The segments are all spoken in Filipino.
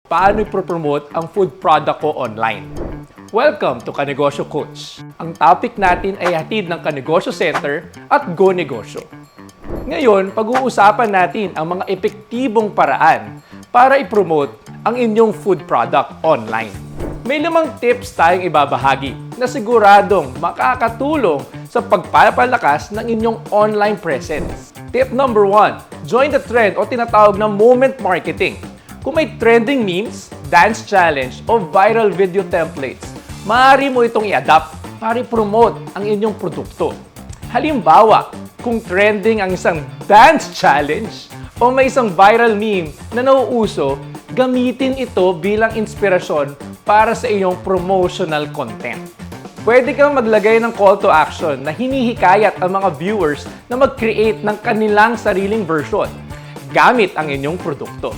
paano ipropromote ang food product ko online. Welcome to Kanegosyo Coach. Ang topic natin ay hatid ng Kanegosyo Center at Go Negosyo. Ngayon, pag-uusapan natin ang mga epektibong paraan para ipromote ang inyong food product online. May 5 tips tayong ibabahagi na siguradong makakatulong sa pagpapalakas ng inyong online presence. Tip number 1, join the trend o tinatawag na moment marketing. Kung may trending memes, dance challenge o viral video templates, maaari mo itong i-adapt para i-promote ang inyong produkto. Halimbawa, kung trending ang isang dance challenge o may isang viral meme na nauuso, gamitin ito bilang inspirasyon para sa iyong promotional content. Pwede kang maglagay ng call to action na hinihikayat ang mga viewers na mag-create ng kanilang sariling version gamit ang inyong produkto.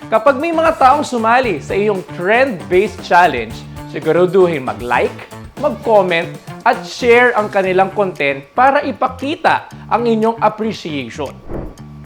Kapag may mga taong sumali sa iyong trend-based challenge, siguraduhin mag-like, mag-comment, at share ang kanilang content para ipakita ang inyong appreciation.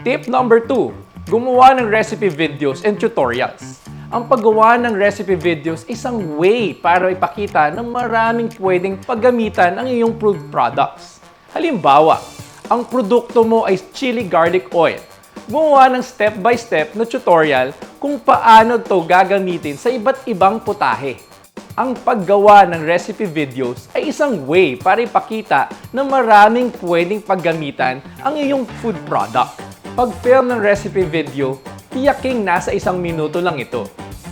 Tip number 2, gumawa ng recipe videos and tutorials. Ang paggawa ng recipe videos isang way para ipakita na maraming pwedeng paggamitan ang iyong food products. Halimbawa, ang produkto mo ay chili garlic oil. Gumawa ng step-by-step na tutorial kung paano ito gagamitin sa iba't ibang putahe. Ang paggawa ng recipe videos ay isang way para ipakita na maraming pwedeng paggamitan ang iyong food product. Pag-film ng recipe video, tiyaking nasa 1 minuto lang ito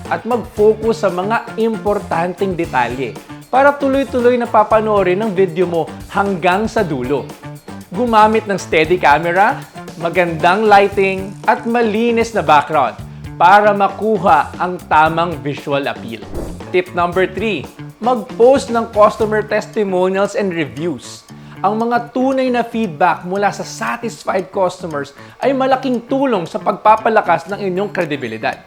at mag-focus sa mga importanteng detalye para tuloy-tuloy na papanoorin ang video mo hanggang sa dulo. Gumamit ng steady camera, magandang lighting at malinis na background para makuha ang tamang visual appeal. Tip number 3, mag-post ng customer testimonials and reviews. Ang mga tunay na feedback mula sa satisfied customers ay malaking tulong sa pagpapalakas ng inyong kredibilidad.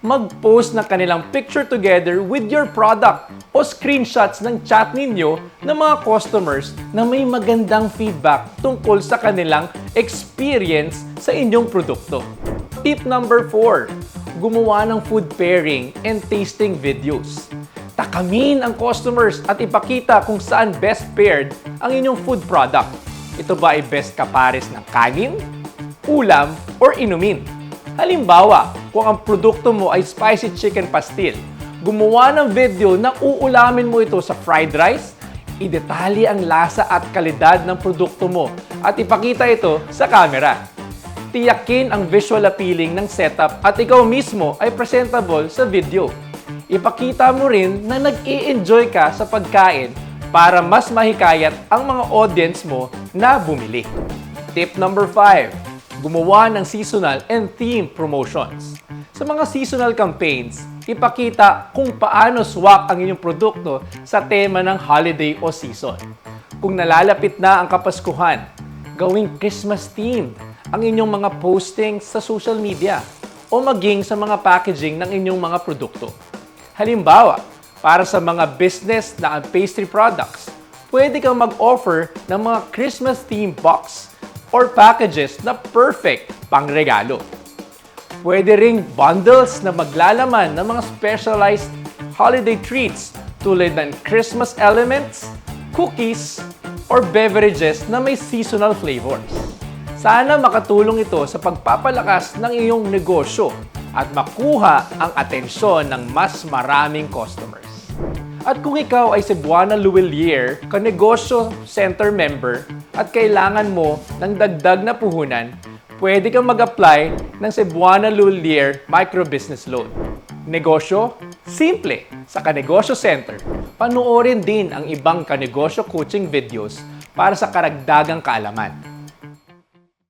Mag-post ng kanilang picture together with your product o screenshots ng chat ninyo ng mga customers na may magandang feedback tungkol sa kanilang experience sa inyong produkto. Tip number 4, gumawa ng food pairing and tasting videos. Takamin ang customers at ipakita kung saan best paired ang inyong food product. Ito ba ay best kapares ng kanin, ulam, or inumin? Halimbawa, kung ang produkto mo ay spicy chicken pastil, gumawa ng video na uulamin mo ito sa fried rice, idetalye ang lasa at kalidad ng produkto mo at ipakita ito sa camera. Tiyakin ang visual appealing ng setup at ikaw mismo ay presentable sa video. Ipakita mo rin na nag-i-enjoy ka sa pagkain para mas mahikayat ang mga audience mo na bumili. Tip number 5, gumawa ng seasonal and theme promotions. Sa mga seasonal campaigns, ipakita kung paano swak ang inyong produkto sa tema ng holiday o season. Kung nalalapit na ang Kapaskuhan, gawing Christmas theme ang inyong mga postings sa social media o maging sa mga packaging ng inyong mga produkto. Halimbawa, para sa mga business na pastry products, pwede kang mag-offer ng mga Christmas theme box or packages na perfect pang regalo. Pwede ring bundles na maglalaman ng mga specialized holiday treats tulad ng Christmas elements, cookies, or beverages na may seasonal flavors. Sana makatulong ito sa pagpapalakas ng iyong negosyo at makuha ang atensyon ng mas maraming customers. At kung ikaw ay Cebuana Luwilier, Kanegosyo Center member at kailangan mo ng dagdag na puhunan, pwede kang mag-apply ng Cebuana Luwilier Micro Business Loan. Negosyo? Simple! Sa Kanegosyo Center, panoorin din ang ibang kanegosyo coaching videos para sa karagdagang kaalaman.